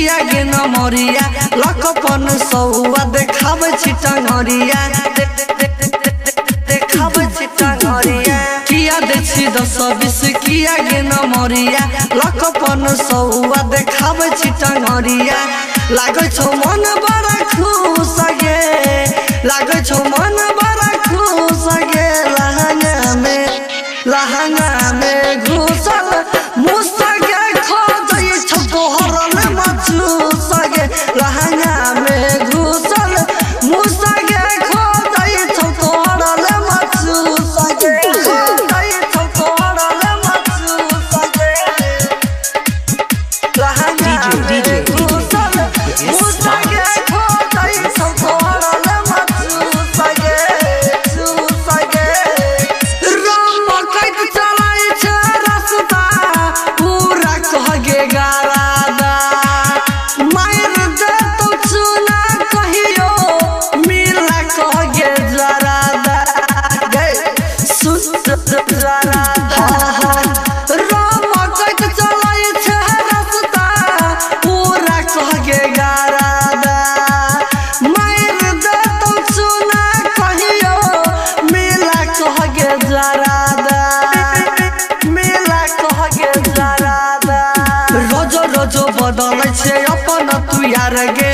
किया गे न मरिया लकपन सौआ देखाब छिटंगरिया देखाब छिटंगरिया किया देछि 10-20 किया गे न मरिया लकपन सौआ देखाब छिटंगरिया लागै छौ मन बड़ा खुश गे लागै छौ मन बड़ा खुश गे लहंगा में घुसल मुसगे खोजै छौ तोहरल मचूस गे लहंगा में घुसल मुसगे खोजै छौ तोहरल मचूस गे खोजै छौ तोहरल मचूस गे लहंगा में घुसल मुसगे खोजै छौ तोहरल मचूस गे चूस गे चलाई छे रास्ता पूरा कह गे गारादा मार दे तो चुना कहियो मिला कह गे जरादा गे सुत जरादा राम कैत चलाई छे रास्ता पूरा कह गे गारादा मार दे तो चुना कहियो मिला कह गे जरादा रोजो रोजो बदल छे अपन तू यार गे